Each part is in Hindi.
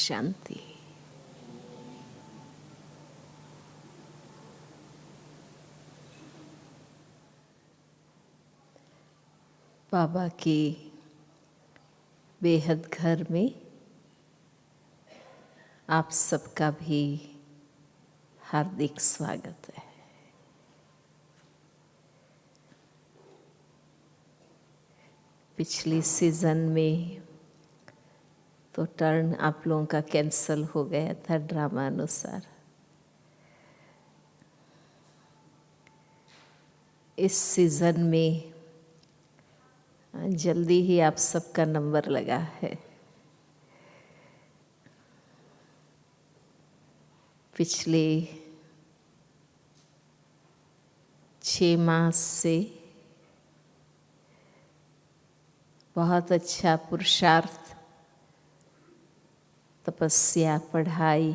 शांति। बाबा की बेहद घर में आप सबका भी हार्दिक स्वागत है। पिछली सीज़न में तो टर्न आप लोगों का कैंसल हो गया था ड्रामा अनुसार। इस सीज़न में जल्दी ही आप सबका नंबर लगा है। पिछले 6 मास से बहुत अच्छा पुरुषार्थ, तपस्या, पढ़ाई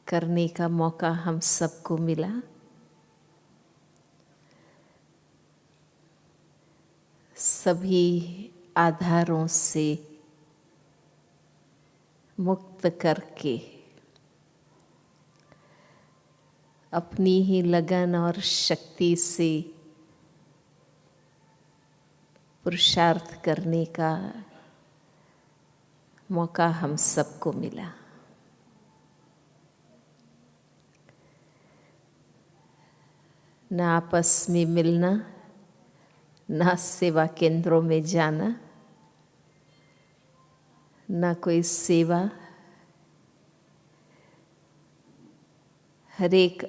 करने का मौका हम सबको मिला। सभी आधारों से मुक्त करके अपनी ही लगन और शक्ति से पुरुषार्थ करने का मौका हम सबको मिला। न आपस में मिलना, न सेवा केंद्रों में जाना, न कोई सेवा, हर एक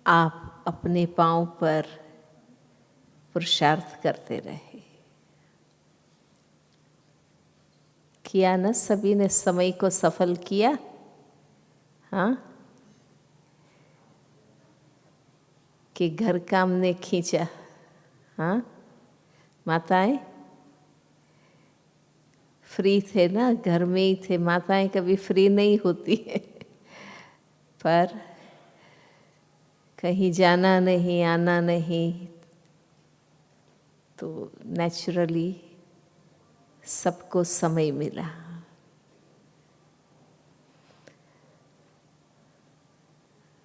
आप अपने पांव पर पुरुषार्थ करते रहे। किया ना, सभी ने समय को सफल किया। हाँ, कि घर काम ने खींचा। हाँ, माताएं फ्री थे ना, घर में ही थे। माताएं कभी फ्री नहीं होती है, पर कहीं जाना नहीं, आना नहीं, तो नेचुरली सबको समय मिला।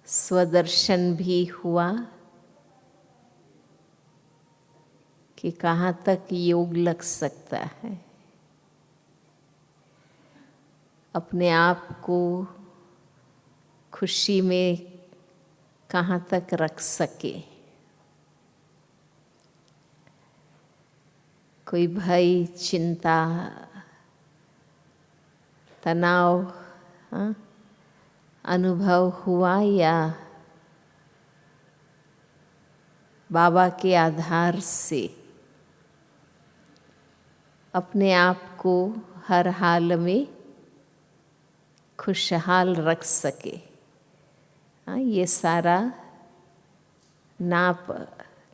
स्वदर्शन भी हुआ कि कहाँ तक योग लग सकता है। अपने आप को खुशी में कहाँ तक रख सके। कोई भय, चिंता, तनाव अनुभव हुआ या बाबा के आधार से अपने आप को हर हाल में खुशहाल रख सके। ये सारा नाप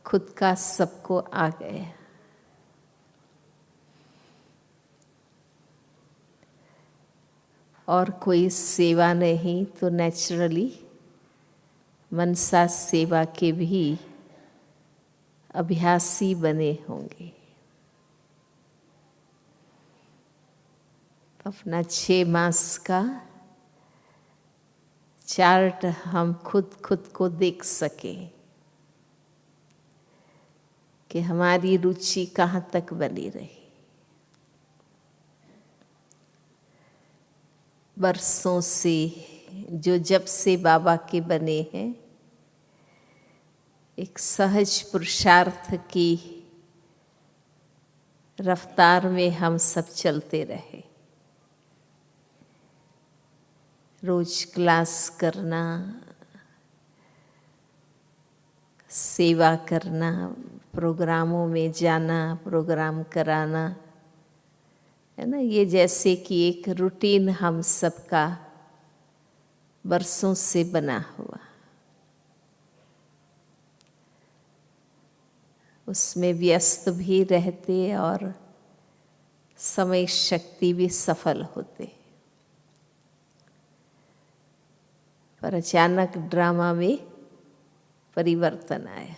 खुद का सबको आ गया। और कोई सेवा नहीं तो नेचुरली मनसा सेवा के भी अभ्यासी बने होंगे। अपना 6 मास का चार्ट हम खुद को देख सके कि हमारी रुचि कहाँ तक बनी रही। बरसों से जो जब से बाबा के बने हैं, एक सहज पुरुषार्थ की रफ्तार में हम सब चलते रहे। रोज क्लास करना, सेवा करना, प्रोग्रामों में जाना, प्रोग्राम कराना, है ना। ये जैसे कि एक रूटीन हम सबका बरसों से बना हुआ। उसमें व्यस्त भी रहते और समय शक्ति भी सफल होते। पर अचानक ड्रामा में परिवर्तन आया।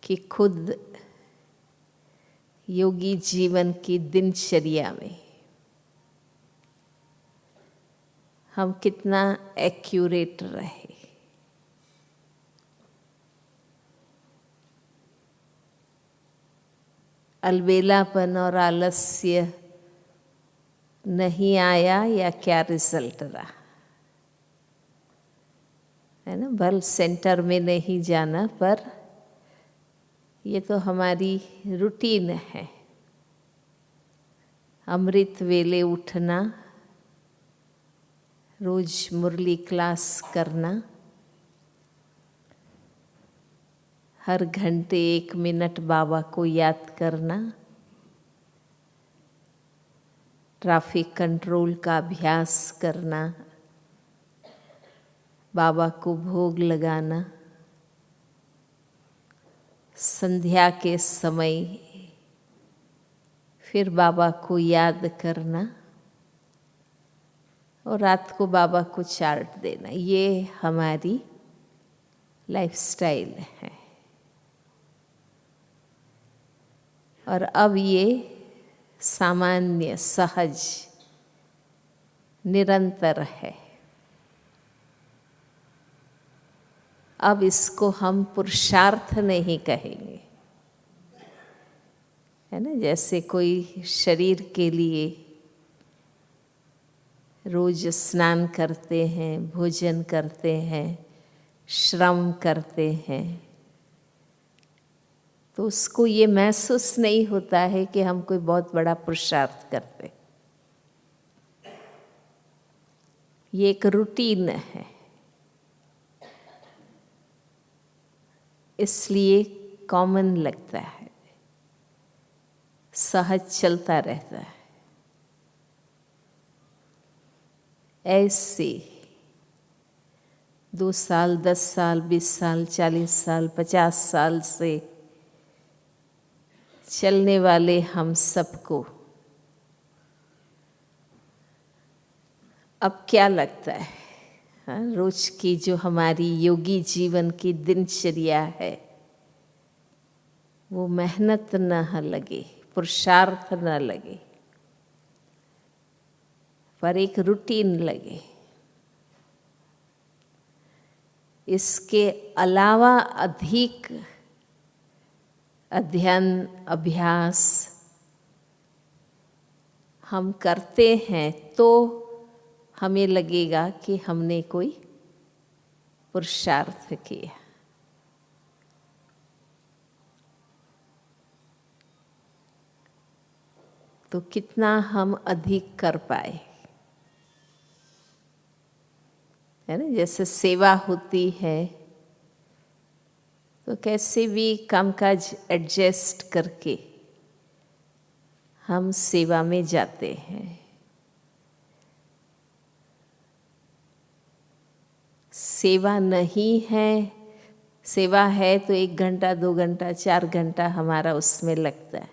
कि खुद योगी जीवन की दिनचर्या में हम कितना एक्यूरेट रहे। अलबेलापन और आलस्य नहीं आया या क्या रिजल्ट रहा, है ना। बल सेंटर में नहीं जाना, पर ये तो हमारी रूटीन है। अमृत वेले उठना, रोज मुरली क्लास करना, हर घंटे 1 मिनट बाबा को याद करना, ट्रैफिक कंट्रोल का अभ्यास करना, बाबा को भोग लगाना, संध्या के समय फिर बाबा को याद करना और रात को बाबा को चार्ट देना, ये हमारी लाइफस्टाइल है। और अब ये सामान्य, सहज, निरंतर है। अब इसको हम पुरुषार्थ नहीं कहेंगे, है ना। जैसे कोई शरीर के लिए रोज स्नान करते हैं, भोजन करते हैं, श्रम करते हैं, तो उसको ये महसूस नहीं होता है कि हम कोई बहुत बड़ा पुरुषार्थ करते। ये एक रूटीन है, इसलिए कॉमन लगता है, सहज चलता रहता है। ऐसे 2 साल, 10 साल, 20 साल, 40 साल, 50 साल से चलने वाले हम सबको अब क्या लगता है, हाँ, रोज की जो हमारी योगी जीवन की दिनचर्या है वो मेहनत न लगे, पुरुषार्थ न लगे, पर एक रूटीन लगे। इसके अलावा अधिक अध्ययन, अभ्यास हम करते हैं तो हमें लगेगा कि हमने कोई पुरुषार्थ किया। तो कितना हम अधिक कर पाए, है ना। जैसे सेवा होती है तो कैसे भी कामकाज एडजस्ट करके हम सेवा में जाते हैं। सेवा नहीं है, सेवा है तो 1 घंटा, 2 घंटा, 4 घंटा हमारा उसमें लगता है,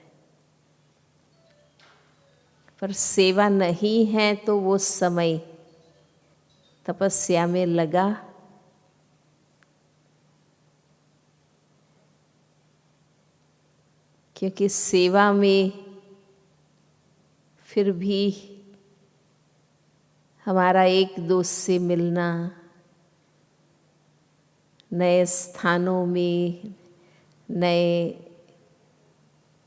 पर सेवा नहीं है तो वो समय तपस्या में लगा, क्योंकि सेवा में फिर भी हमारा एक दोस्त से मिलना, नए स्थानों में, नए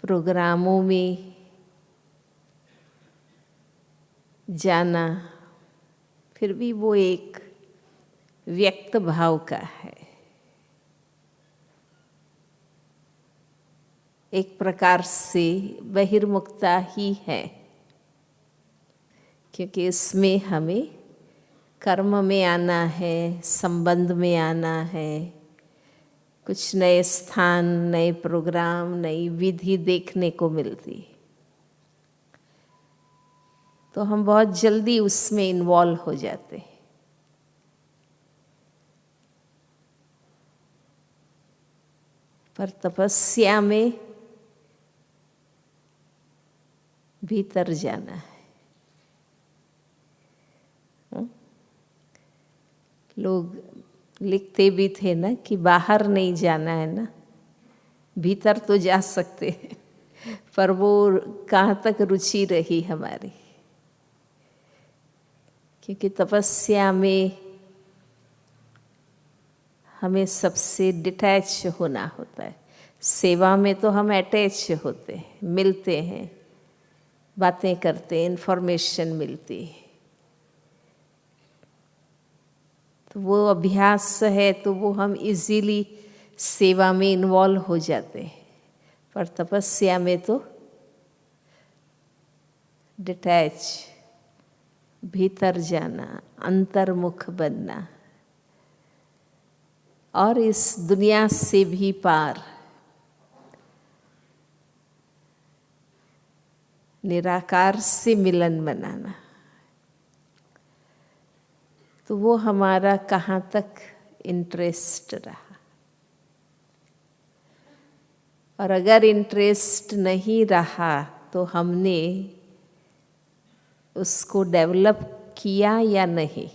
प्रोग्रामों में जाना, फिर भी वो एक व्यक्त भाव का है, एक प्रकार से बहिर्मुखता ही है, क्योंकि इसमें हमें कर्म में आना है, संबंध में आना है, कुछ नए स्थान, नए प्रोग्राम, नई विधि देखने को मिलती, तो हम बहुत जल्दी उसमें इन्वॉल्व हो जाते हैं। पर तपस्या में भीतर जाना है। लोग लिखते भी थे ना कि बाहर नहीं जाना है ना, भीतर तो जा सकते हैं, पर वो कहाँ तक रुचि रही हमारी। क्योंकि तपस्या में हमें सबसे डिटैच होना होता है। सेवा में तो हम अटैच होते हैं, मिलते हैं, बातें करते हैं, इन्फॉर्मेशन मिलती है। तो वो अभ्यास है तो वो हम इजीली सेवा में इन्वॉल्व हो जाते हैं। पर तपस्या में तो डिटैच, भीतर जाना, अंतर्मुख बनना और इस दुनिया से भी पार, निराकार से मिलन बनाना। तो वो हमारा कहाँ तक इंटरेस्ट रहा। और अगर इंटरेस्ट नहीं रहा तो हमने उसको डेवलप किया या नहीं।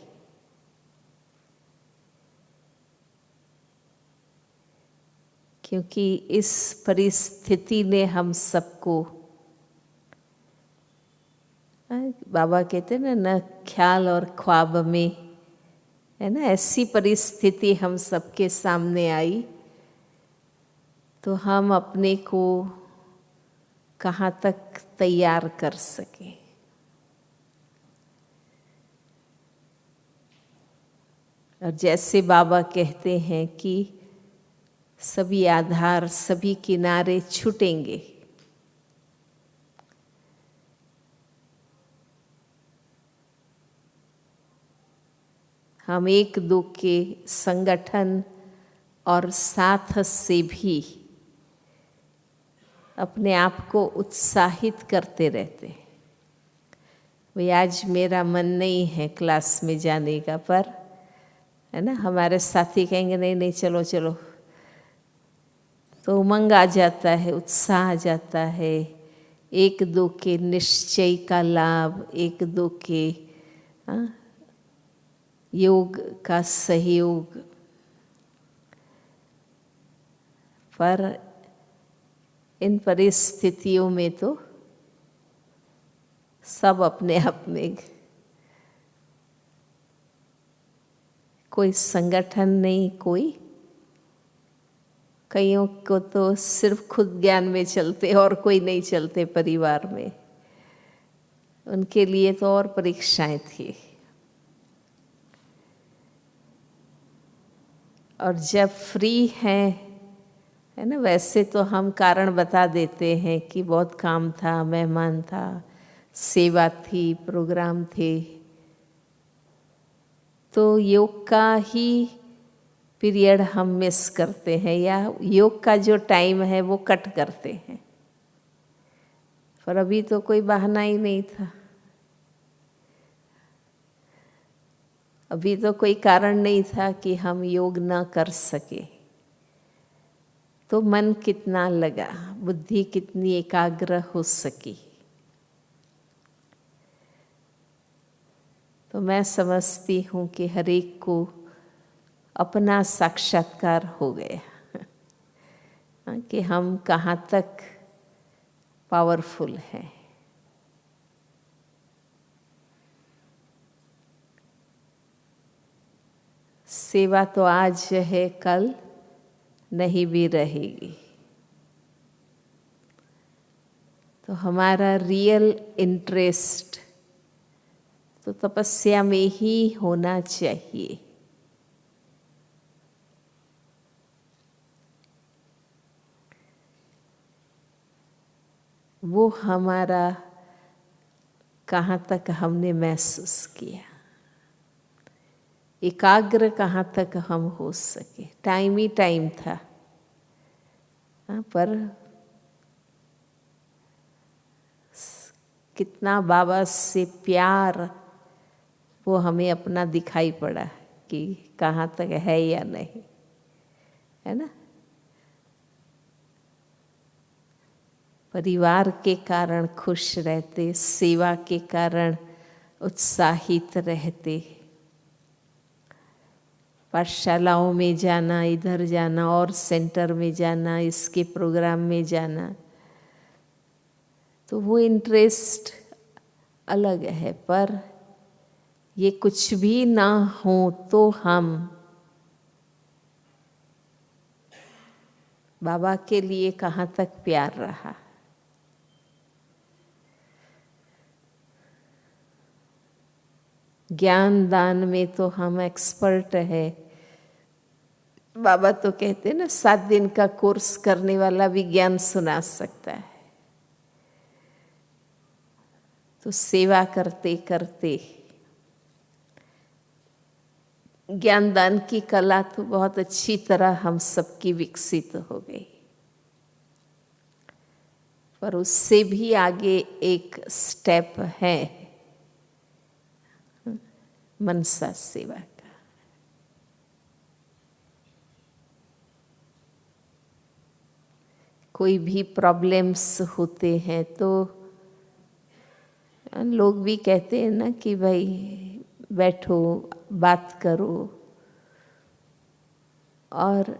क्योंकि इस परिस्थिति ने हम सबको, बाबा कहते हैं ना, ख्याल और ख्वाब में, है ना, ऐसी परिस्थिति हम सबके सामने आई तो हम अपने को कहाँ तक तैयार कर सके। और जैसे बाबा कहते हैं कि सभी आधार, सभी किनारे छूटेंगे, हम एक दो के संगठन और साथ से भी अपने आप को उत्साहित करते रहते हैं। भाई आज मेरा मन नहीं है क्लास में जाने का, पर है ना, हमारे साथी कहेंगे नहीं नहीं चलो चलो, तो उमंग आ जाता है, उत्साह आ जाता है। एक दो के निश्चय का लाभ, एक दो के योग का सहयोग। पर इन परिस्थितियों में तो सब अपने अपने, कोई संगठन नहीं, कोई, कईयों को तो सिर्फ खुद ज्ञान में चलते और कोई नहीं चलते परिवार में, उनके लिए तो और परीक्षाएं थी। और जब फ्री हैं, है ना, वैसे तो हम कारण बता देते हैं कि बहुत काम था, मेहमान था, सेवा थी, प्रोग्राम थे, तो योग का ही पीरियड हम मिस करते हैं या योग का जो टाइम है वो कट करते हैं। पर अभी तो कोई बहाना ही नहीं था, अभी तो कोई कारण नहीं था कि हम योग न कर सके। तो मन कितना लगा, बुद्धि कितनी एकाग्र हो सकी। तो मैं समझती हूँ कि हर एक को अपना साक्षात्कार हो गया कि हम कहाँ तक पावरफुल हैं। सेवा तो आज है, कल नहीं भी रहेगी। तो हमारा रियल इंटरेस्ट तो तपस्या में ही होना चाहिए। वो हमारा कहाँ तक हमने महसूस किया, एकाग्र कहाँ तक हम हो सके। टाइम ही टाइम था, पर कितना बाबा से प्यार वो हमें अपना दिखाई पड़ा कि कहाँ तक है या नहीं, है ना। परिवार के कारण खुश रहते, सेवा के कारण उत्साहित रहते, पाठशालाओं में जाना, इधर जाना और सेंटर में जाना, इसके प्रोग्राम में जाना, तो वो इंटरेस्ट अलग है। पर ये कुछ भी ना हो तो हम बाबा के लिए कहाँ तक प्यार रहा। ज्ञान दान में तो हम एक्सपर्ट है। बाबा तो कहते हैं ना, 7 दिन का कोर्स करने वाला भी ज्ञान सुना सकता है। तो सेवा करते करते ज्ञान दान की कला तो बहुत अच्छी तरह हम सबकी विकसित हो गई, पर उससे भी आगे एक स्टेप है मनसा सेवा का। कोई भी प्रॉब्लम्स होते हैं तो लोग भी कहते हैं ना कि भाई बैठो, बात करो, और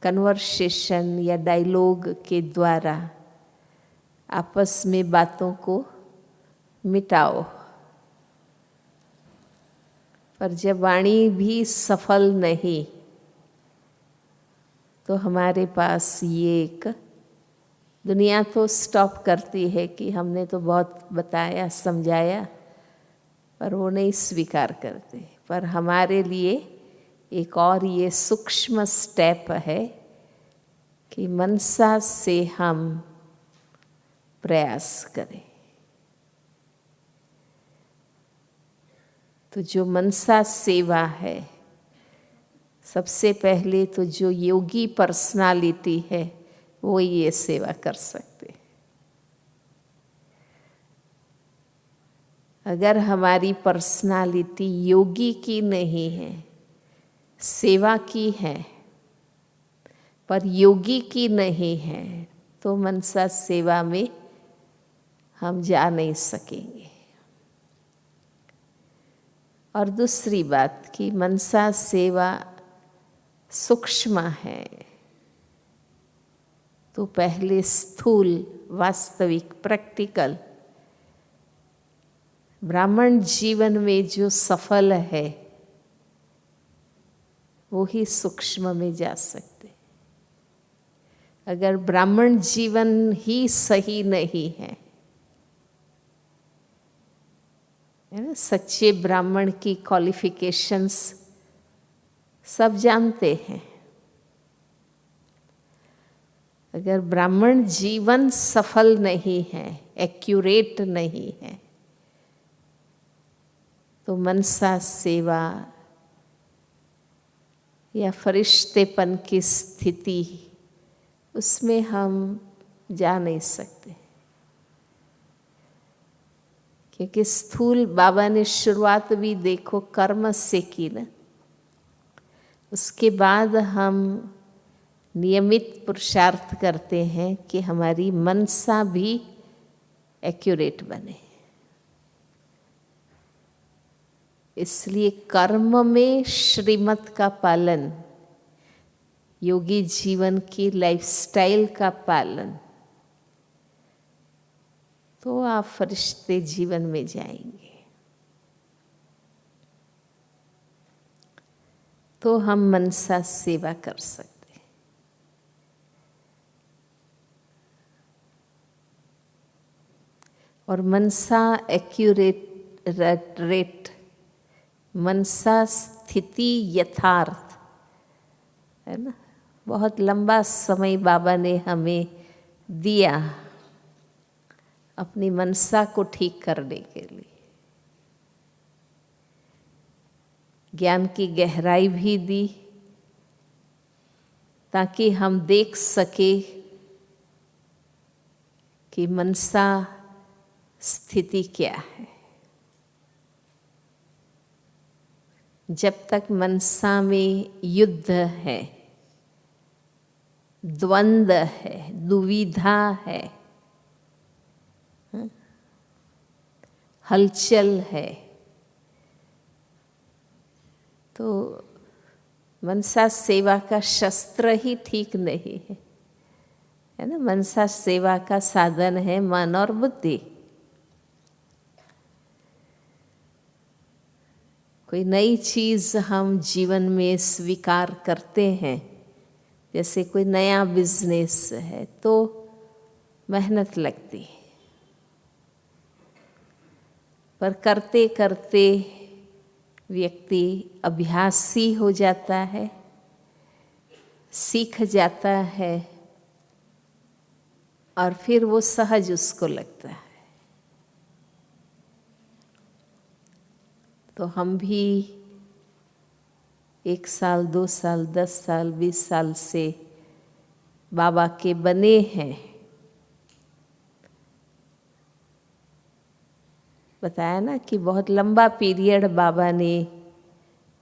कन्वर्सेशन या डायलॉग के द्वारा आपस में बातों को मिटाओ। पर जब वाणी भी सफल नहीं तो हमारे पास ये एक दुनिया तो स्टॉप करती है कि हमने तो बहुत बताया समझाया, पर वो नहीं स्वीकार करते। पर हमारे लिए एक और ये सूक्ष्म स्टेप है कि मनसा से हम प्रयास करें। तो जो मनसा सेवा है, सबसे पहले तो जो योगी पर्सनालिटी है वो ये सेवा कर सकते। अगर हमारी पर्सनालिटी योगी की नहीं है, सेवा की है पर योगी की नहीं है, तो मनसा सेवा में हम जा नहीं सकेंगे। और दूसरी बात कि मनसा सेवा सूक्ष्म है, तो पहले स्थूल, वास्तविक, प्रैक्टिकल ब्राह्मण जीवन में जो सफल है वो ही सूक्ष्म में जा सकते। अगर ब्राह्मण जीवन ही सही नहीं है ना, सच्चे ब्राह्मण की क्वालिफिकेशंस सब जानते हैं। अगर ब्राह्मण जीवन सफल नहीं है, एक्यूरेट नहीं है, तो मनसा सेवा या फरिश्तेपन की स्थिति, उसमें हम जा नहीं सकते। क्योंकि स्थूल बाबा ने शुरुआत भी देखो कर्म से की ना, उसके बाद हम नियमित पुरुषार्थ करते हैं कि हमारी मनसा भी एक्यूरेट बने। इसलिए कर्म में श्रीमत का पालन, योगी जीवन की लाइफस्टाइल का पालन, तो आप फरिश्ते जीवन में जाएंगे। तो हम मनसा सेवा कर सकते हैं। और मनसा एक्यूरेट, मनसा स्थिति यथार्थ है ना, बहुत लंबा समय बाबा ने हमें दिया अपनी मनसा को ठीक करने के लिए। ज्ञान की गहराई भी दी ताकि हम देख सके कि मनसा स्थिति क्या है। जब तक मनसा में युद्ध है, द्वंद्व है, दुविधा है, हलचल है, तो मनसा सेवा का शस्त्र ही ठीक नहीं है ना। मनसा सेवा का साधन है मन और बुद्धि। कोई नई चीज हम जीवन में स्वीकार करते हैं, जैसे कोई नया बिजनेस है तो मेहनत लगती है, पर करते करते व्यक्ति अभ्यासी हो जाता है, सीख जाता है और फिर वो सहज उसको लगता है। तो हम भी 1 साल 2 साल 10 साल 20 साल से बाबा के बने हैं। बताया ना कि बहुत लंबा पीरियड बाबा ने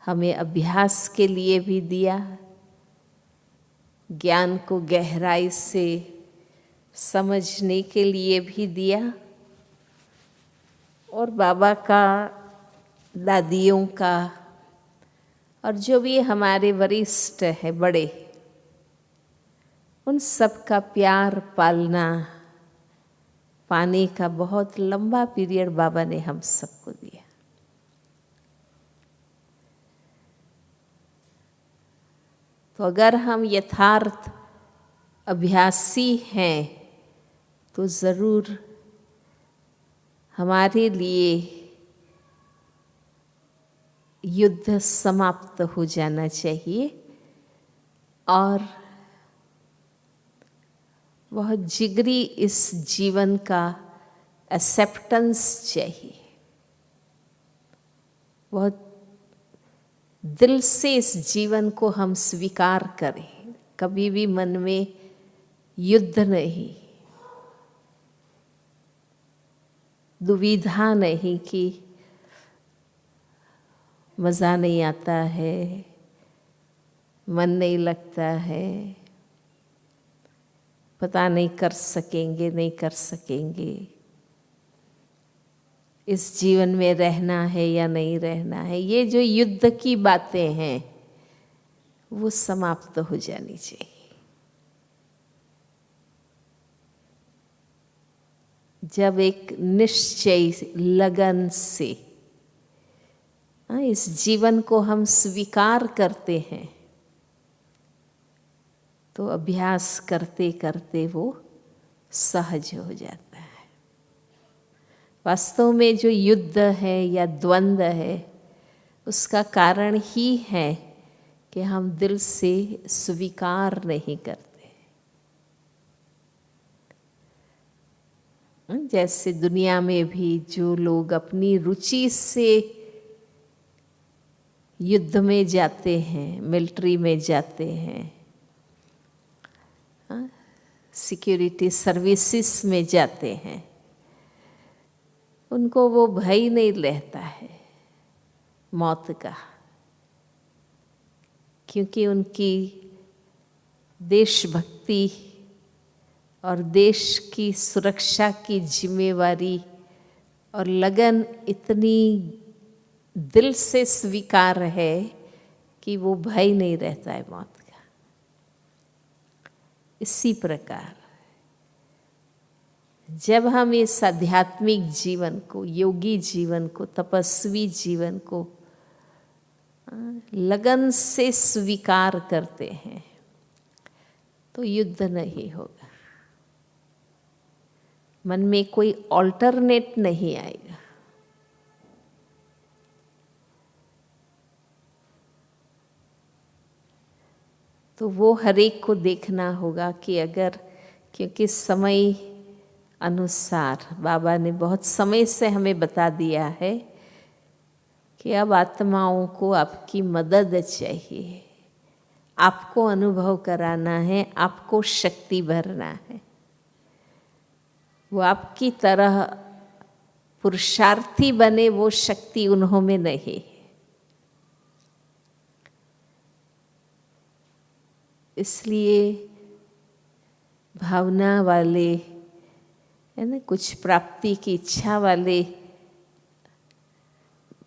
हमें अभ्यास के लिए भी दिया, ज्ञान को गहराई से समझने के लिए भी दिया, और बाबा का, दादियों का और जो भी हमारे वरिष्ठ हैं बड़े, उन सब का प्यार पालना पाने का बहुत लंबा पीरियड बाबा ने हम सबको दिया। तो अगर हम यथार्थ अभ्यासी हैं तो ज़रूर हमारे लिए युद्ध समाप्त हो जाना चाहिए और बहुत जिगरी इस जीवन का एक्सेप्टेंस चाहिए। बहुत दिल से इस जीवन को हम स्वीकार करें, कभी भी मन में युद्ध नहीं, दुविधा नहीं कि मज़ा नहीं आता है, मन नहीं लगता है, पता नहीं कर सकेंगे नहीं कर सकेंगे, इस जीवन में रहना है या नहीं रहना है। ये जो युद्ध की बातें हैं वो समाप्त हो जानी चाहिए। जब एक निश्चय लगन से इस जीवन को हम स्वीकार करते हैं तो अभ्यास करते करते वो सहज हो जाता है। वास्तव में जो युद्ध है या द्वंद्व है उसका कारण ही है कि हम दिल से स्वीकार नहीं करते। जैसे दुनिया में भी जो लोग अपनी रुचि से युद्ध में जाते हैं, मिलिट्री में जाते हैं, सिक्योरिटी सर्विसेज में जाते हैं, उनको वो भय नहीं रहता है मौत का, क्योंकि उनकी देशभक्ति और देश की सुरक्षा की जिम्मेवारी और लगन इतनी दिल से स्वीकार है कि वो भय नहीं रहता है मौत का। इसी प्रकार जब हम इस आध्यात्मिक जीवन को, योगी जीवन को, तपस्वी जीवन को लगन से स्वीकार करते हैं तो युद्ध नहीं होगा, मन में कोई ऑल्टरनेट नहीं आएगा। तो वो हर एक को देखना होगा कि अगर, क्योंकि समय अनुसार बाबा ने बहुत समय से हमें बता दिया है कि अब आत्माओं को आपकी मदद चाहिए, आपको अनुभव कराना है, आपको शक्ति भरना है। वो आपकी तरह पुरुषार्थी बने वो शक्ति उन्हों में नहीं। इसलिए भावना वाले है ना, कुछ प्राप्ति की इच्छा वाले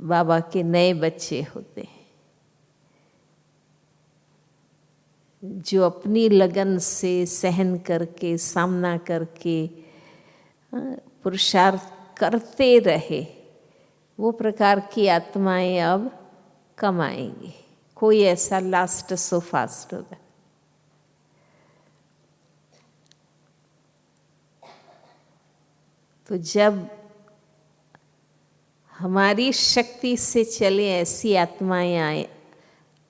बाबा के नए बच्चे होते हैं। जो अपनी लगन से सहन करके सामना करके पुरुषार्थ करते रहे, वो प्रकार की आत्माएं अब कम आएंगी। कोई ऐसा लास्ट सो फास्ट होगा। तो जब हमारी शक्ति से चले ऐसी आत्माएं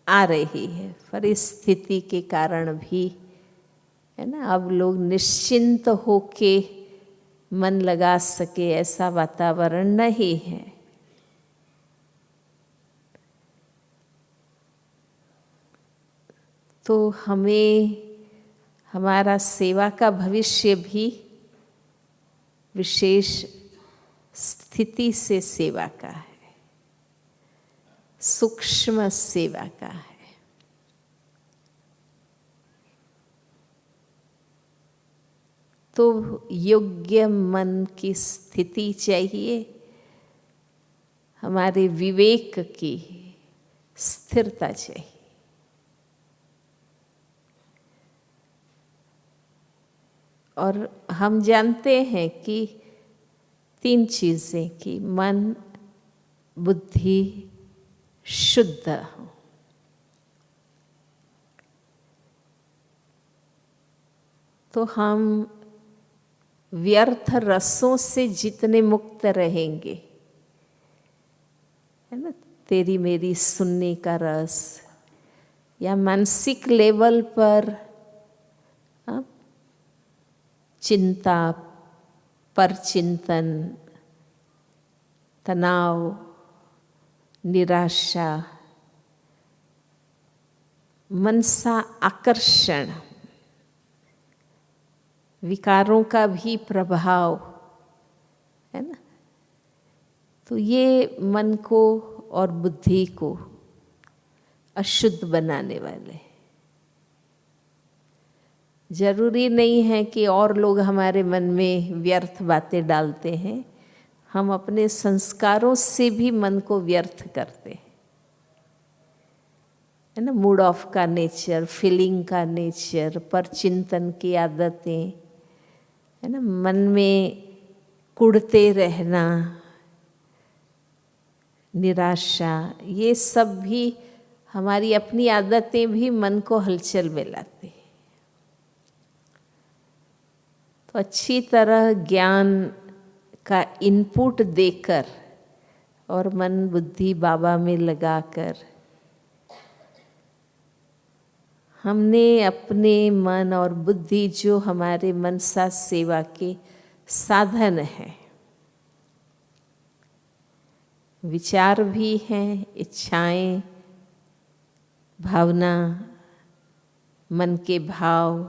आ रही है, परिस्थिति के कारण भी, है ना, अब लोग निश्चिंत होके मन लगा सके ऐसा वातावरण नहीं है। तो हमें हमारा सेवा का भविष्य भी विशेष स्थिति से सेवा का है, सूक्ष्म सेवा का है। तो योग्य मन की स्थिति चाहिए, हमारे विवेक की स्थिरता चाहिए। और हम जानते हैं कि 3 चीज़ें, कि मन बुद्धि शुद्ध हो। तो हम व्यर्थ रसों से जितने मुक्त रहेंगे, है ना, तेरी मेरी सुनने का रस, या मानसिक लेवल पर चिंता, परचिंतन, तनाव, निराशा, मनसा आकर्षण, विकारों का भी प्रभाव, है ना, तो ये मन को और बुद्धि को अशुद्ध बनाने वाले। जरूरी नहीं है कि और लोग हमारे मन में व्यर्थ बातें डालते हैं, हम अपने संस्कारों से भी मन को व्यर्थ करते हैं, है ना, मूड ऑफ का नेचर, फीलिंग का नेचर, पर चिंतन की आदतें, है ना, मन में कुढ़ते रहना, निराशा, ये सब भी हमारी अपनी आदतें भी मन को हलचल में लाती हैं। तो अच्छी तरह ज्ञान का इनपुट देकर और मन बुद्धि बाबा में लगाकर हमने अपने मन और बुद्धि, जो हमारे मनसा सेवा के साधन हैं, विचार भी हैं, इच्छाएं, भावना, मन के भाव,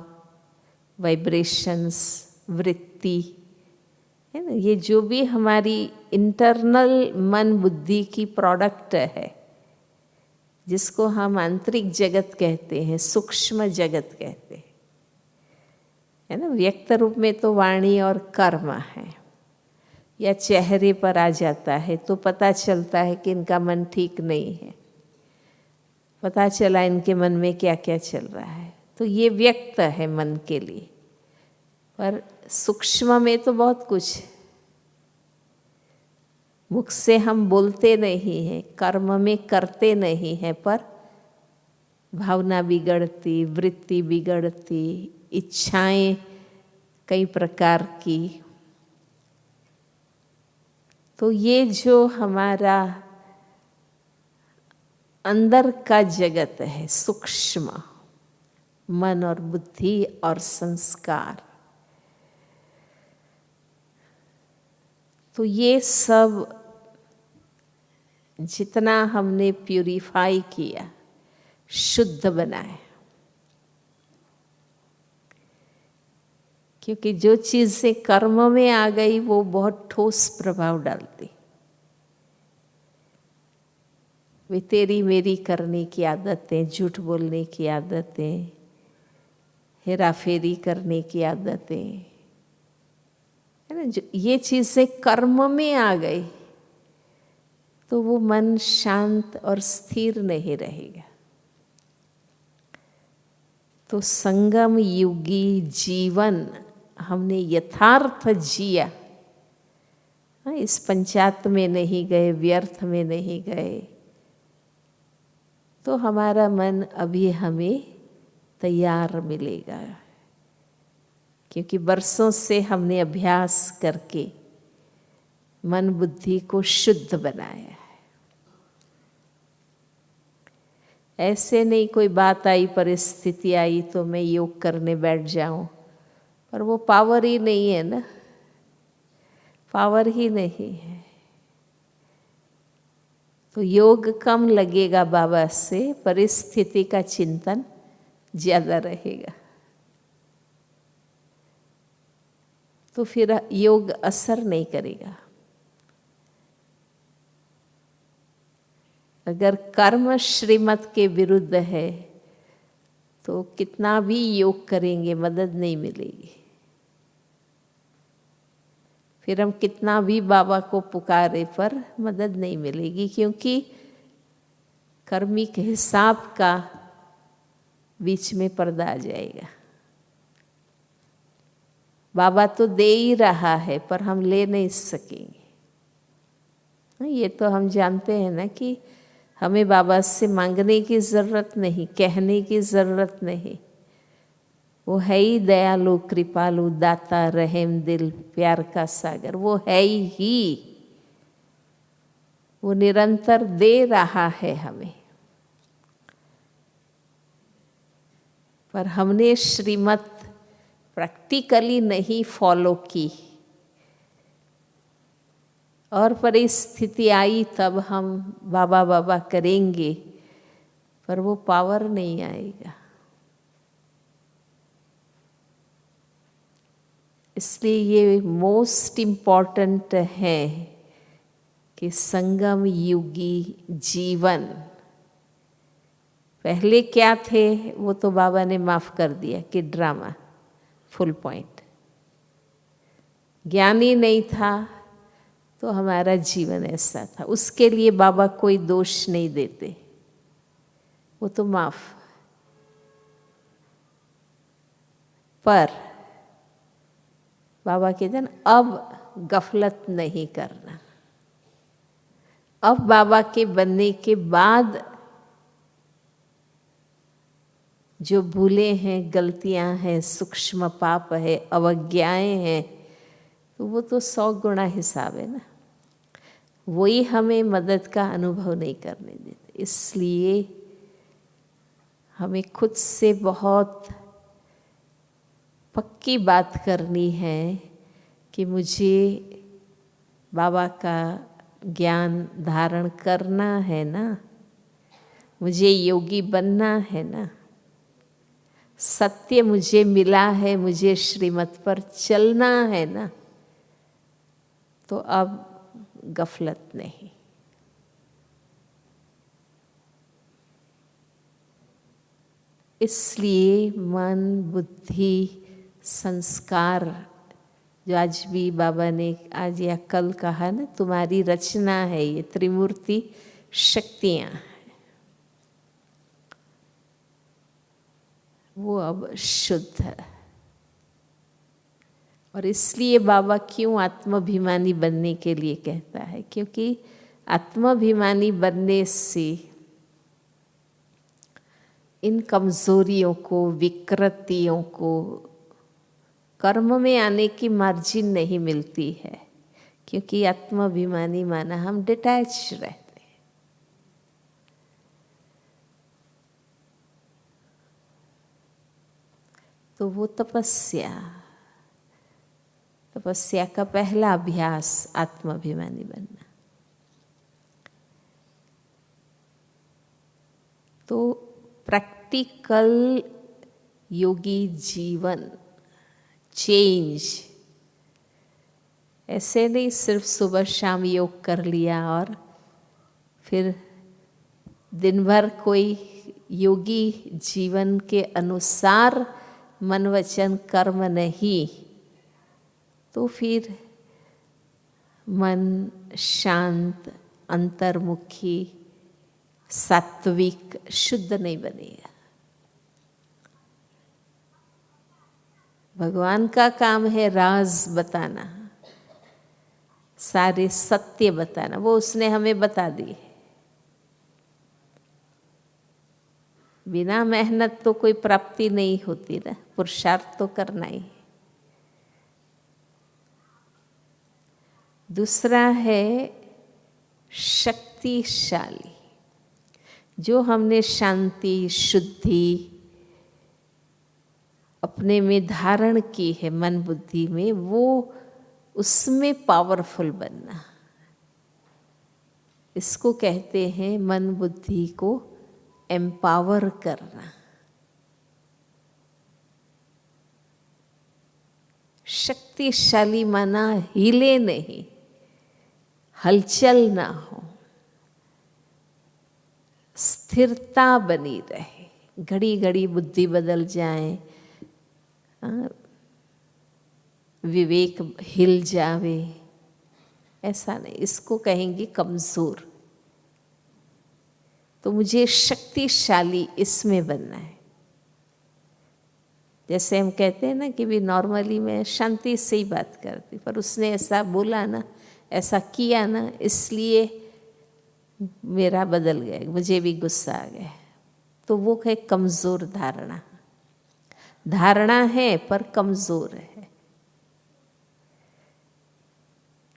वाइब्रेशंस, वृत्ति, है ना, ये जो भी हमारी इंटरनल मन बुद्धि की प्रोडक्ट है, जिसको हम आंतरिक जगत कहते हैं, सूक्ष्म जगत कहते हैं, है ना। व्यक्त रूप में तो वाणी और कर्म है, या चेहरे पर आ जाता है तो पता चलता है कि इनका मन ठीक नहीं है, पता चला इनके मन में क्या क्या चल रहा है, तो ये व्यक्त है मन के लिए। पर सूक्ष्म में तो बहुत कुछ है, मुख से हम बोलते नहीं हैं, कर्म में करते नहीं हैं, पर भावना बिगड़ती, वृत्ति बिगड़ती, इच्छाएं कई प्रकार की। तो ये जो हमारा अंदर का जगत है, सूक्ष्म मन और बुद्धि और संस्कार, तो ये सब जितना हमने प्यूरिफाई किया, शुद्ध बनाए, क्योंकि जो चीज़ें कर्म में आ गई वो बहुत ठोस प्रभाव डालती। वे तेरी मेरी करने की आदतें, झूठ बोलने की आदतें, हेराफेरी करने की आदतें, है ना, जो ये चीज़ें कर्म में आ गई तो वो मन शांत और स्थिर नहीं रहेगा। तो संगम युगी जीवन हमने यथार्थ जिया। इस पंचायत में नहीं गए, व्यर्थ में नहीं गए, तो हमारा मन अभी हमें तैयार मिलेगा, क्योंकि बरसों से हमने अभ्यास करके मन बुद्धि को शुद्ध बनाया है। ऐसे नहीं कोई बात आई, परिस्थिति आई तो मैं योग करने बैठ जाऊं, पर वो पावर ही नहीं है ना, पावर ही नहीं है। तो योग कम लगेगा बाबा से, परिस्थिति का चिंतन ज्यादा रहेगा, तो फिर योग असर नहीं करेगा। अगर कर्म श्रीमत के विरुद्ध है तो कितना भी योग करेंगे मदद नहीं मिलेगी। फिर हम कितना भी बाबा को पुकारे पर मदद नहीं मिलेगी, क्योंकि कर्मिक हिसाब का बीच में पर्दा आ जाएगा। बाबा तो दे ही रहा है पर हम ले नहीं सकेंगे। ये तो हम जानते हैं ना कि हमें बाबा से मांगने की ज़रूरत नहीं, कहने की ज़रूरत नहीं। वो है ही दयालु, कृपालु, दाता, रहम दिल, प्यार का सागर, वो है ही। वो निरंतर दे रहा है हमें, पर हमने श्रीमत प्रैक्टिकली नहीं फॉलो की, और परिस्थिति आई तब हम बाबा बाबा करेंगे, पर वो पावर नहीं आएगा। इसलिए ये मोस्ट इम्पॉर्टेंट है कि संगम युगी जीवन। पहले क्या थे वो तो बाबा ने माफ कर दिया कि ड्रामा, फुल पॉइंट। ज्ञानी नहीं था तो हमारा जीवन ऐसा था, उसके लिए बाबा कोई दोष नहीं देते, वो तो माफ। पर बाबा कहते हैं अब गफलत नहीं करना। अब बाबा के बनने के बाद जो भूले हैं, गलतियां हैं, सूक्ष्म पाप है, अवज्ञाएं हैं, तो वो तो 100 गुना हिसाब है ना, वही हमें मदद का अनुभव नहीं करने देते। इसलिए हमें खुद से बहुत पक्की बात करनी है कि मुझे बाबा का ज्ञान धारण करना है ना, मुझे योगी बनना है ना, सत्य मुझे मिला है, मुझे श्रीमत पर चलना है ना, तो अब गफलत नहीं। इसलिए मन, बुद्धि, संस्कार, जो आज भी बाबा ने आज या कल कहा ना, तुम्हारी रचना है, ये त्रिमूर्ति शक्तियां हैं, वो अब शुद्ध है। और इसलिए बाबा क्यों आत्माभिमानी बनने के लिए कहता है, क्योंकि आत्माभिमानी बनने से इन कमजोरियों को, विकृतियों को, कर्म में आने की मार्जिन नहीं मिलती है, क्योंकि आत्माभिमानी माना हम डिटैच रहते हैं। तो वो तपस्या का पहला अभ्यास आत्माभिमानी बनना। तो प्रैक्टिकल योगी जीवन, चेंज, ऐसे नहीं सिर्फ सुबह शाम योग कर लिया और फिर दिन भर कोई योगी जीवन के अनुसार मन वचन कर्म नहीं, तो फिर मन शांत, अंतर्मुखी, सात्विक, शुद्ध नहीं बनेगा। भगवान का काम है राज बताना, सारे सत्य बताना, वो उसने हमें बता दिए। बिना मेहनत तो कोई प्राप्ति नहीं होती ना, पुरुषार्थ तो करना ही। दूसरा है शक्तिशाली, जो हमने शांति शुद्धि अपने में धारण की है मन बुद्धि में, वो उसमें पावरफुल बनना, इसको कहते हैं मन बुद्धि को एम्पावर करना। शक्तिशाली माना हिले नहीं, हलचल ना हो, स्थिरता बनी रहे, घड़ी घड़ी बुद्धि बदल जाए, विवेक हिल जावे, ऐसा नहीं, इसको कहेंगे कमजोर। तो मुझे शक्तिशाली इसमें बनना है। जैसे हम कहते हैं ना कि भी नॉर्मली मैं शांति से ही बात करती, पर उसने ऐसा बोला ना, ऐसा किया ना, इसलिए मेरा बदल गया, मुझे भी गुस्सा आ गया। तो वो है कमजोर धारणा। धारणा है पर कमजोर है।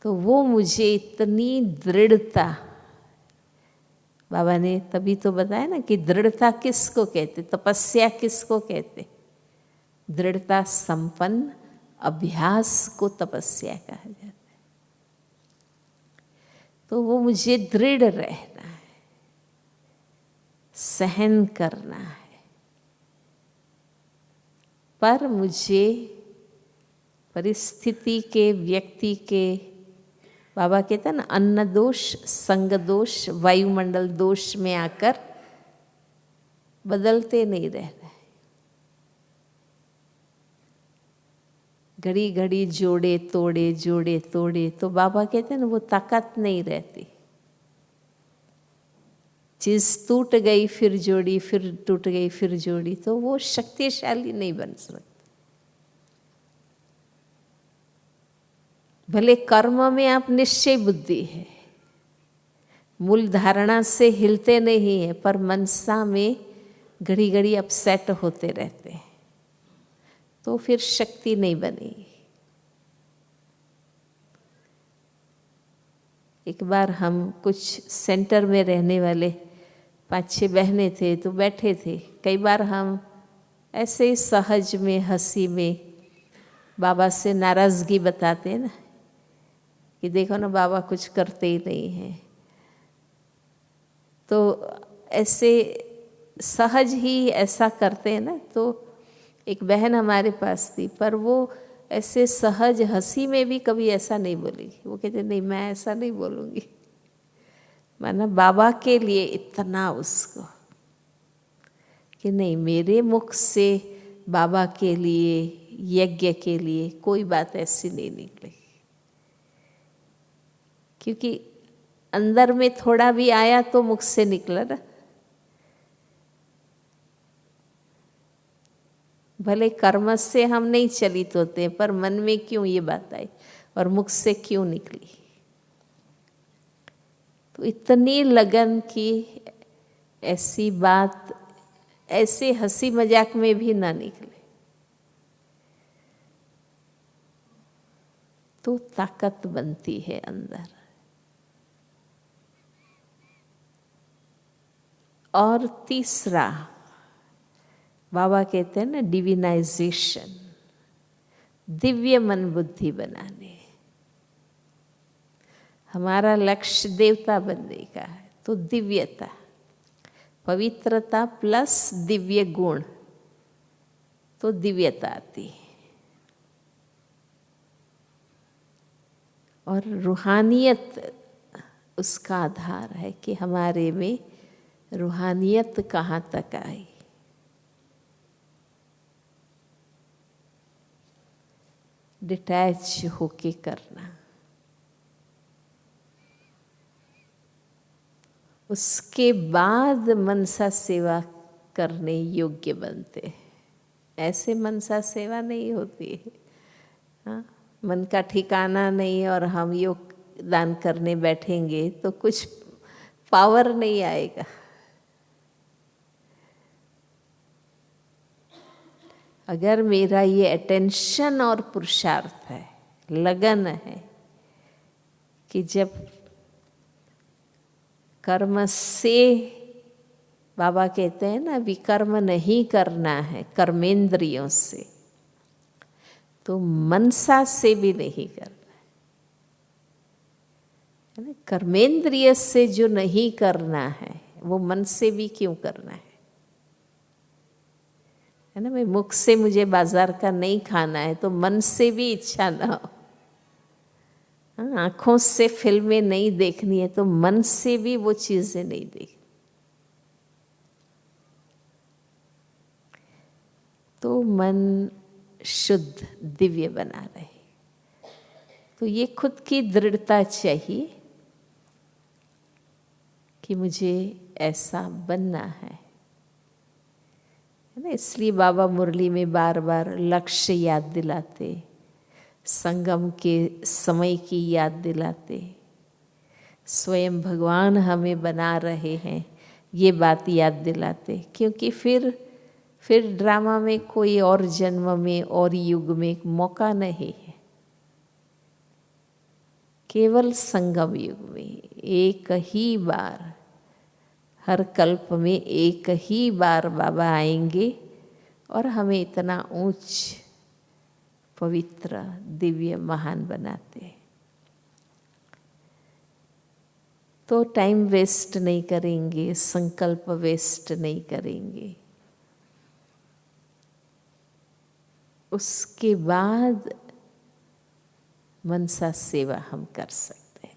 तो वो मुझे इतनी दृढ़ता, बाबा ने तभी तो बताया ना कि दृढ़ता किसको कहते, तपस्या किसको कहते, दृढ़ता संपन्न अभ्यास को तपस्या कहा जाता है। तो वो मुझे दृढ़ रहना है, सहन करना है, पर मुझे परिस्थिति के, व्यक्ति के, बाबा कहते हैं ना अन्न दोष, संग दोष, वायुमंडल दोष में आकर बदलते नहीं रहना है। घड़ी घड़ी जोड़े तोड़े, जोड़े तोड़े, तो बाबा कहते हैं ना वो ताकत नहीं रहती। चीज टूट गई फिर जोड़ी, फिर टूट गई फिर जोड़ी, तो वो शक्तिशाली नहीं बन सकती। भले कर्म में आप निश्चय बुद्धि है, मूल धारणा से हिलते नहीं है, पर मनसा में घड़ी घड़ी अपसेट होते रहते हैं, तो फिर शक्ति नहीं बनेगी। एक बार हम कुछ सेंटर में रहने वाले 5-6 बहनें थे, तो बैठे थे। कई बार हम ऐसे ही सहज में, हंसी में बाबा से नाराज़गी बताते हैं ना कि देखो ना बाबा कुछ करते ही नहीं हैं। तो ऐसे सहज ही ऐसा करते हैं ना। तो एक बहन हमारे पास थी, पर वो ऐसे सहज हंसी में भी कभी ऐसा नहीं बोलेगी। वो कहते नहीं मैं ऐसा नहीं बोलूँगी, माना बाबा के लिए इतना उसको कि नहीं, मेरे मुख से बाबा के लिए, यज्ञ के लिए कोई बात ऐसी नहीं निकलेगी। क्योंकि अंदर में थोड़ा भी आया तो मुख से निकला ना। भले कर्म से हम नहीं चलित होते, पर मन में क्यों ये बात आई और मुख से क्यों निकली। तो इतनी लगन की ऐसी बात ऐसे हंसी मजाक में भी ना निकले, तो ताकत बनती है अंदर। और तीसरा बाबा कहते हैं ना डिविनाइजेशन, दिव्य मन बुद्धि बनाने। हमारा लक्ष्य देवता बनने का है, तो दिव्यता, पवित्रता प्लस दिव्य गुण, तो दिव्यता आती है। और रूहानियत उसका आधार है कि हमारे में रूहानियत कहाँ तक आई। डिटैच होके करना, उसके बाद मनसा सेवा करने योग्य बनते हैं। ऐसे मनसा सेवा नहीं होती है। हाँ, मन का ठिकाना नहीं और हम योग दान करने बैठेंगे तो कुछ पावर नहीं आएगा। अगर मेरा ये अटेंशन और पुरुषार्थ है, लगन है कि जब कर्म से, बाबा कहते हैं ना, विकर्म नहीं करना है कर्मेंद्रियों से, तो मनसा से भी नहीं करना है ना। कर्मेंद्रिय से जो नहीं करना है वो मन से भी क्यों करना है ना। भाई मुख से मुझे बाजार का नहीं खाना है तो मन से भी इच्छा ना हो। आंखों से फिल्में नहीं देखनी है तो मन से भी वो चीजें नहीं देखनी। तो मन शुद्ध दिव्य बना रहे। तो ये खुद की दृढ़ता चाहिए कि मुझे ऐसा बनना है ना। इसलिए बाबा मुरली में बार बार लक्ष्य याद दिलाते, संगम के समय की याद दिलाते, स्वयं भगवान हमें बना रहे हैं ये बात याद दिलाते। क्योंकि फिर ड्रामा में कोई और जन्म में और युग में मौका नहीं है। केवल संगम युग में एक ही बार, हर कल्प में एक ही बार बाबा आएंगे और हमें इतना ऊंच पवित्र दिव्य महान बनाते। तो टाइम वेस्ट नहीं करेंगे, संकल्प वेस्ट नहीं करेंगे। उसके बाद मनसा सेवा हम कर सकते हैं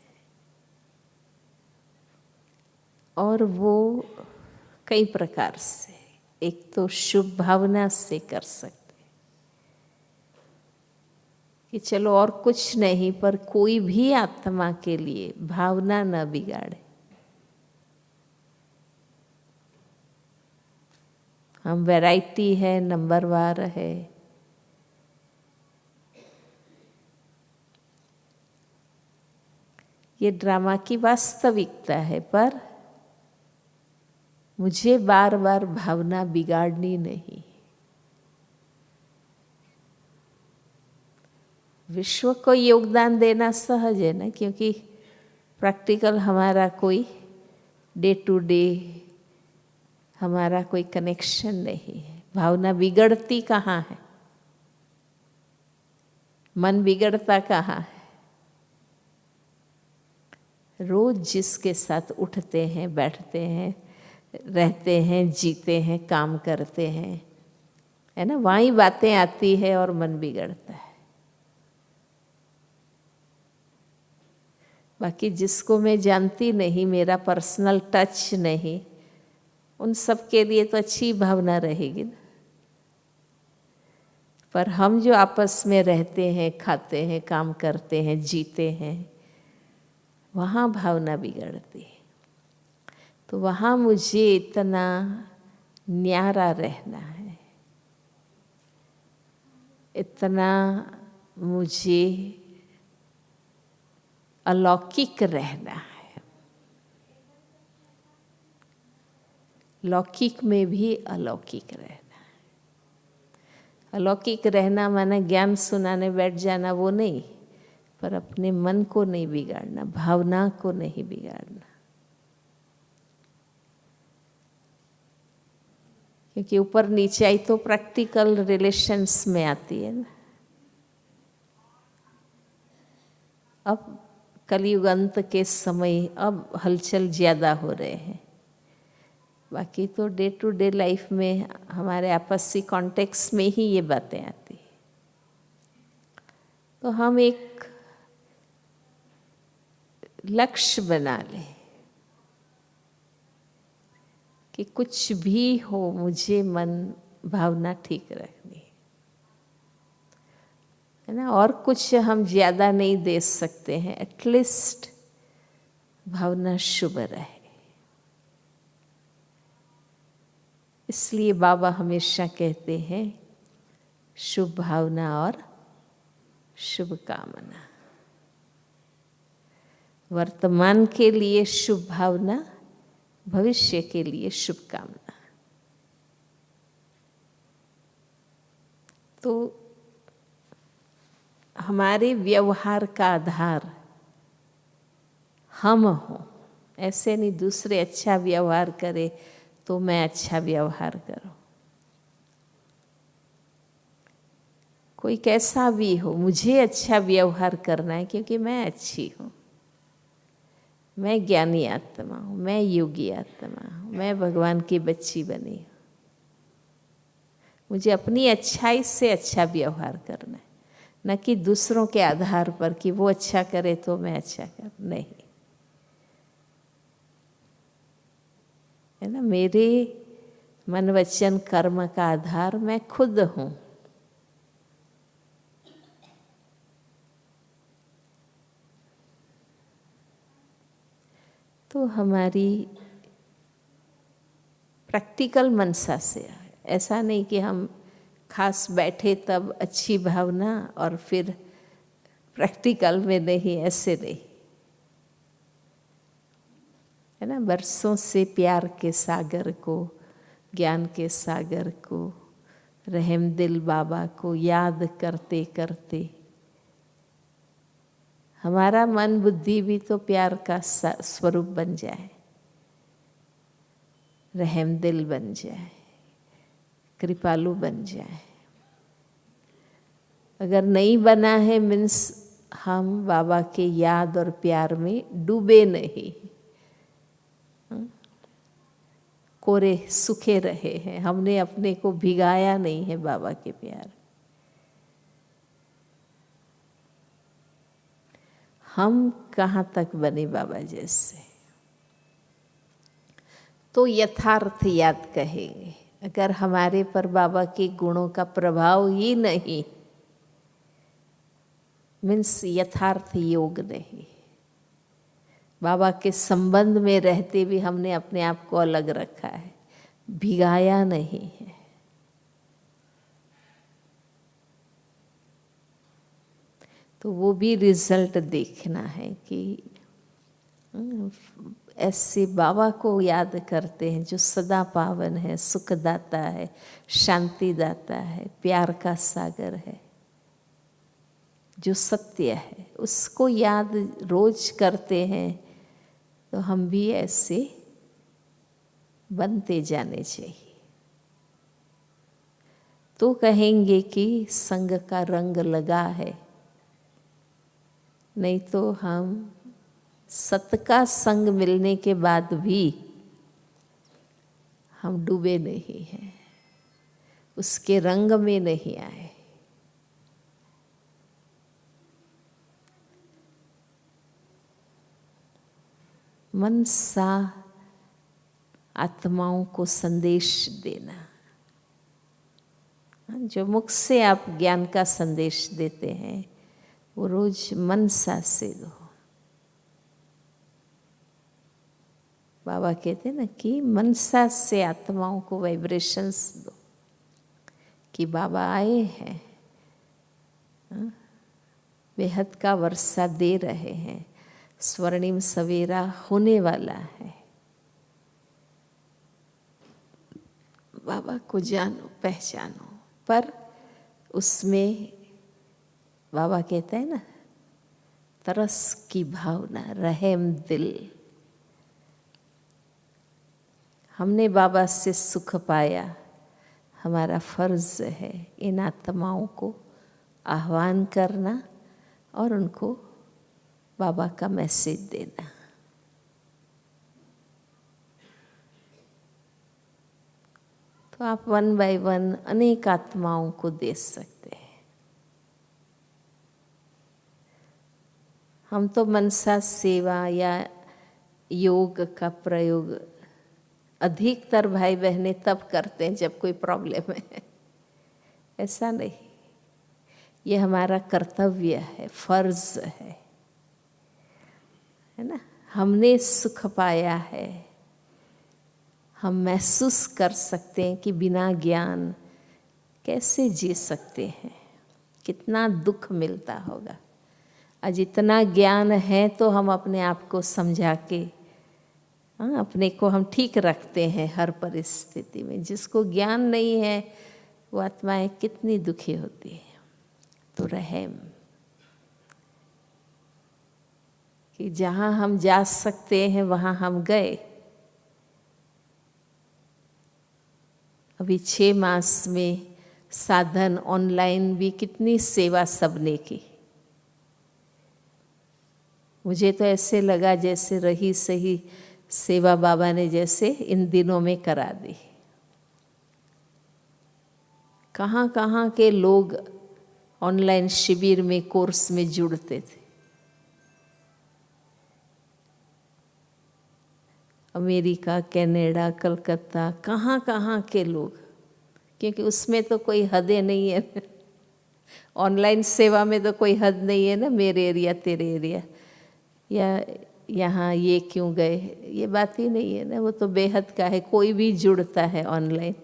और वो कई प्रकार से। एक तो शुभ भावना से कर सकते हैं कि चलो और कुछ नहीं पर कोई भी आत्मा के लिए भावना न बिगाड़े। हम वैरायटी है, नंबरवार है, ये ड्रामा की वास्तविकता है, पर मुझे बार बार भावना बिगाड़नी नहीं। विश्व को योगदान देना सहज है ना, क्योंकि प्रैक्टिकल हमारा कोई डे टू डे हमारा कोई कनेक्शन नहीं है। भावना बिगड़ती कहाँ है, मन बिगड़ता कहाँ है। रोज जिसके साथ उठते हैं, बैठते हैं, रहते हैं, जीते हैं, काम करते हैं, है ना, वहीं बातें आती है और मन बिगड़ता है। बाकी जिसको मैं जानती नहीं, मेरा पर्सनल टच नहीं, उन सब के लिए तो अच्छी भावना रहेगी ना। पर हम जो आपस में रहते हैं, खाते हैं, काम करते हैं, जीते हैं, वहाँ भावना बिगड़ती है। तो वहाँ मुझे इतना न्यारा रहना है, इतना मुझे अलौकिक रहना है। लौकिक में भी अलौकिक रहना है। अलौकिक रहना माना ज्ञान सुनाने बैठ जाना, वो नहीं, पर अपने मन को नहीं बिगाड़ना, भावना को नहीं बिगाड़ना। क्योंकि ऊपर नीचाई तो प्रैक्टिकल रिलेशंस में आती है ना। अब कलयुग अंत के समय अब हलचल ज़्यादा हो रहे हैं। बाकी तो डे टू डे लाइफ में हमारे आपसी कॉन्टेक्स्ट में ही ये बातें आती हैं। तो हम एक लक्ष्य बना लें कि कुछ भी हो मुझे मन भावना ठीक रखनी है ना। और कुछ हम ज़्यादा नहीं दे सकते हैं, एटलीस्ट भावना शुभ रहे। इसलिए बाबा हमेशा कहते हैं शुभ भावना और शुभ कामना। वर्तमान के लिए शुभ भावना, भविष्य के लिए शुभकामना। तो हमारे व्यवहार का आधार हम हों। ऐसे नहीं दूसरे अच्छा व्यवहार करे तो मैं अच्छा व्यवहार करूं। कोई कैसा भी हो, मुझे अच्छा व्यवहार करना है क्योंकि मैं अच्छी हूँ, मैं ज्ञानी आत्मा हूँ, मैं योगी आत्मा हूँ, मैं भगवान की बच्ची बनी हूँ। मुझे अपनी अच्छाई से अच्छा व्यवहार करना है, न कि दूसरों के आधार पर कि वो अच्छा करे तो मैं अच्छा कर। नहीं, है ना। मेरे मन वचन कर्म का आधार मैं खुद हूँ। तो हमारी प्रैक्टिकल मनसा से, ऐसा नहीं कि हम खास बैठे तब अच्छी भावना और फिर प्रैक्टिकल में नहीं, ऐसे नहीं, है ना। बरसों से प्यार के सागर को, ज्ञान के सागर को, रहम दिल बाबा को याद करते करते हमारा मन बुद्धि भी तो प्यार का स्वरूप बन जाए, रहम दिल बन जाए, कृपालु बन जाए। अगर नहीं बना है मीन्स हम बाबा के याद और प्यार में डूबे नहीं, कोरे सूखे रहे हैं, हमने अपने को भिगाया नहीं है बाबा के प्यार। हम कहाँ तक बने बाबा जैसे, तो यथार्थ याद कहेंगे। अगर हमारे पर बाबा के गुणों का प्रभाव ही नहीं, मीन्स यथार्थ योग नहीं, बाबा के संबंध में रहते भी हमने अपने आप को अलग रखा है, भिगाया नहीं है, तो वो भी रिजल्ट देखना है कि ऐसे बाबा को याद करते हैं जो सदा पावन है, सुखदाता है, शांतिदाता है, प्यार का सागर है, जो सत्य है, उसको याद रोज करते हैं, तो हम भी ऐसे बनते जाने चाहिए। तो कहेंगे कि संग का रंग लगा है, नहीं तो हम सत का संग मिलने के बाद भी हम डूबे नहीं हैं, उसके रंग में नहीं आए। मनसा आत्माओं को संदेश देना, जो मुख से आप ज्ञान का संदेश देते हैं वो रोज मनसा से दो। बाबा कहते हैं ना कि मनसा से आत्माओं को वाइब्रेशंस दो, कि बाबा आए हैं, बेहद का वर्षा दे रहे हैं, स्वर्णिम सवेरा होने वाला है। बाबा को जानो, पहचानो, पर उसमें बाबा कहते हैं ना तरस की भावना, रहम दिल। हमने बाबा से सुख पाया, हमारा फर्ज है इन आत्माओं को आह्वान करना और उनको बाबा का मैसेज देना। तो आप 1 बाय 1 अनेक आत्माओं को दे सकते हैं। हम तो मनसा सेवा या योग का प्रयोग अधिकतर भाई बहनें तब करते हैं जब कोई प्रॉब्लम है, ऐसा नहीं। ये हमारा कर्तव्य है, फर्ज है ना। हमने सुख पाया है, हम महसूस कर सकते हैं कि बिना ज्ञान कैसे जी सकते हैं, कितना दुख मिलता होगा। आज इतना ज्ञान है तो हम अपने आप को समझा के अपने को हम ठीक रखते हैं हर परिस्थिति में। जिसको ज्ञान नहीं है वो आत्माएं कितनी दुखी होती है। तो रहम कि जहाँ हम जा सकते हैं वहाँ हम गए। अभी 6 मास में साधन ऑनलाइन भी कितनी सेवा सबने की। मुझे तो ऐसे लगा जैसे रही सही सेवा बाबा ने जैसे इन दिनों में करा दी। कहाँ कहाँ के लोग ऑनलाइन शिविर में कोर्स में जुड़ते थे। अमेरिका, कनाडा, कलकत्ता, कहाँ कहाँ के लोग, क्योंकि उसमें तो कोई हदें नहीं है। ऑनलाइन सेवा में तो कोई हद नहीं है ना, मेरे एरिया तेरे एरिया, या यहाँ ये क्यों गए, ये बात ही नहीं है ना। वो तो बेहद का है, कोई भी जुड़ता है ऑनलाइन।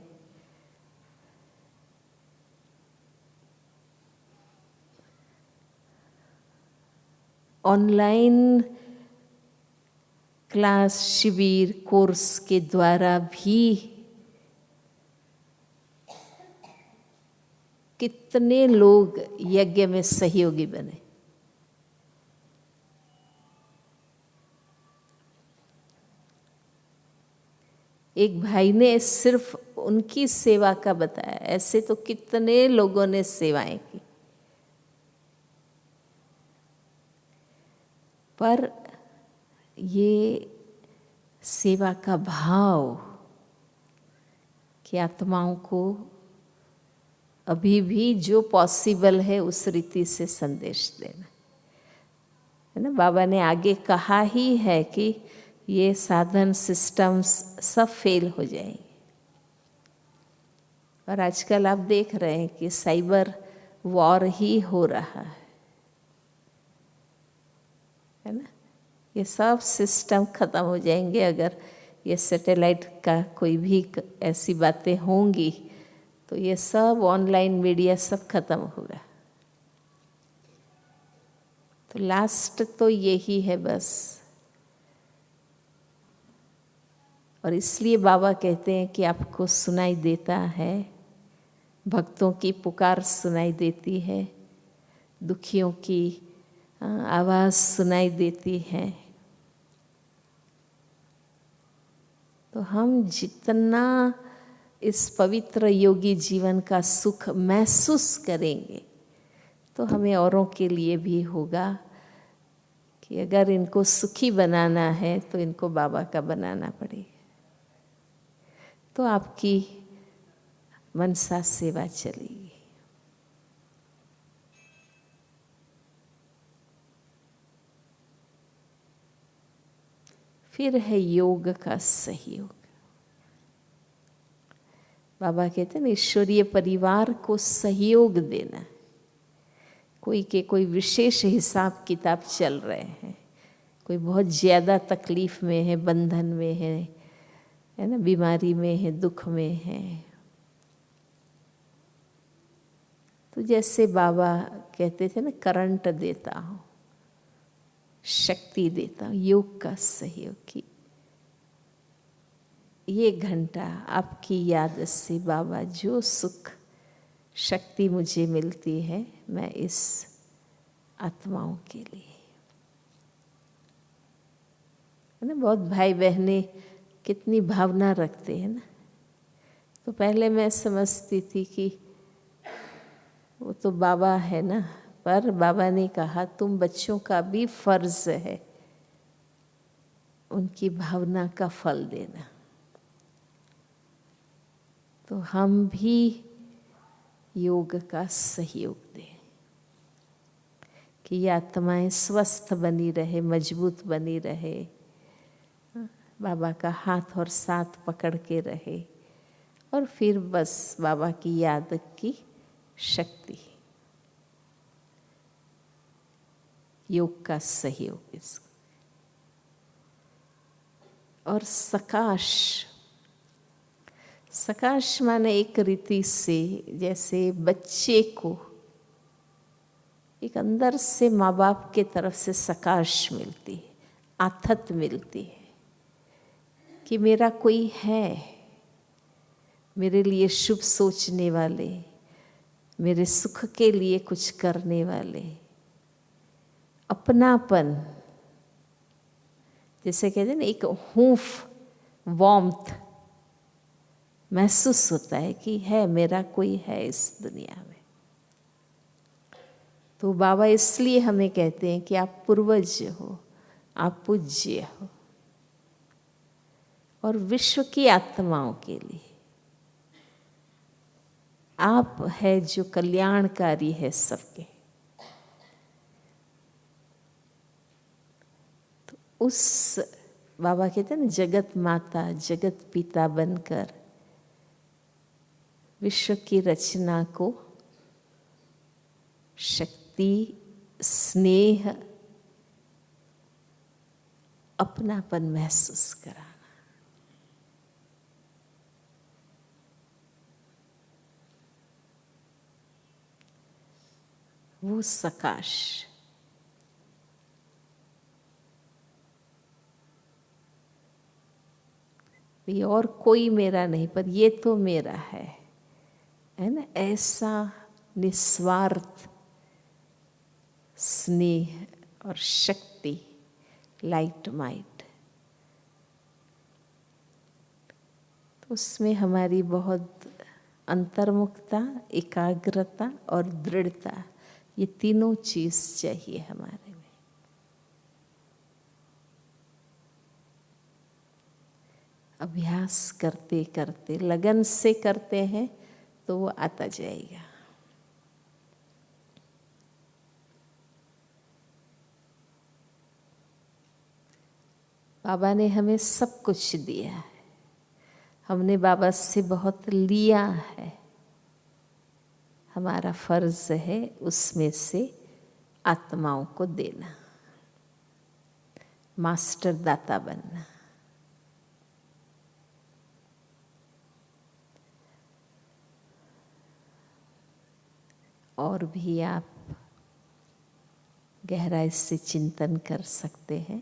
ऑनलाइन क्लास, शिविर, कोर्स के द्वारा भी कितने लोग यज्ञ में सहयोगी बने। एक भाई ने सिर्फ उनकी सेवा का बताया, ऐसे तो कितने लोगों ने सेवाएं की। पर ये सेवा का भाव कि आत्माओं को अभी भी जो पॉसिबल है उस रीति से संदेश देना है ना। बाबा ने आगे कहा ही है कि ये साधन सिस्टम्स सब फेल हो जाएंगे। और आजकल आप देख रहे हैं कि साइबर वॉर ही हो रहा है ना। ये सब सिस्टम खत्म हो जाएंगे अगर ये सैटेलाइट का कोई भी ऐसी बातें होंगी तो ये सब ऑनलाइन मीडिया सब खत्म होगा। तो लास्ट तो यही है बस। और इसलिए बाबा कहते हैं कि आपको सुनाई देता है, भक्तों की पुकार सुनाई देती है, दुखियों की आवाज़ सुनाई देती है। तो हम जितना इस पवित्र योगी जीवन का सुख महसूस करेंगे तो हमें औरों के लिए भी होगा कि अगर इनको सुखी बनाना है तो इनको बाबा का बनाना पड़ेगा। तो आपकी मनसा सेवा चलेगी। फिर है योग का सहयोग। बाबा कहते हैं ना, ईश्वरीय परिवार को सहयोग देना। कोई के कोई विशेष हिसाब किताब चल रहे हैं, कोई बहुत ज़्यादा तकलीफ में है, बंधन में है ना, बीमारी में है, दुख में है। तो जैसे बाबा कहते थे ना, करंट देता हूँ, शक्ति देता हूँ, योग का सहयोग की ये घंटा आपकी याद से बाबा जो सुख शक्ति मुझे मिलती है मैं इस आत्माओं के लिए है ना। बहुत भाई बहनें कितनी भावना रखते हैं ना। तो पहले मैं समझती थी कि वो तो बाबा है ना, पर बाबा ने कहा तुम बच्चों का भी फर्ज है उनकी भावना का फल देना। तो हम भी योग का सहयोग दें कि ये आत्माएं स्वस्थ बनी रहे, मजबूत बनी रहे, बाबा का हाथ और साथ पकड़ के रहे, और फिर बस बाबा की याद की शक्ति, योग का सहयोग इसको। और सकाश सकाश माने एक रीति से जैसे बच्चे को एक अंदर से माँ बाप के तरफ से सकाश मिलती है, आथत मिलती है कि मेरा कोई है, मेरे लिए शुभ सोचने वाले, मेरे सुख के लिए कुछ करने वाले। अपनापन, जैसे कहते हैं ना, एक हूफ वार्मथ महसूस होता है कि है, मेरा कोई है इस दुनिया में। तो बाबा इसलिए हमें कहते हैं कि आप पूर्वज हो, आप पूज्य हो, और विश्व की आत्माओं के लिए आप है जो कल्याणकारी है सबके। तो उस बाबा कहते हैं ना, जगत माता जगत पिता बनकर विश्व की रचना को शक्ति, स्नेह, अपनापन महसूस कराना। वो सकाश भी, और कोई मेरा नहीं पर ये तो मेरा है ना, ऐसा निस्वार्थ स्नेह और शक्ति, लाइट माइट। तो उसमें हमारी बहुत अंतर्मुखता, एकाग्रता और दृढ़ता, ये तीनों चीज चाहिए हमारे में। अभ्यास करते करते, लगन से करते हैं तो वो आता जाएगा। बाबा ने हमें सब कुछ दिया है, हमने बाबा से बहुत लिया है। हमारा फर्ज है उसमें से आत्माओं को देना, मास्टर दाता बनना। और भी आप गहराई से चिंतन कर सकते हैं।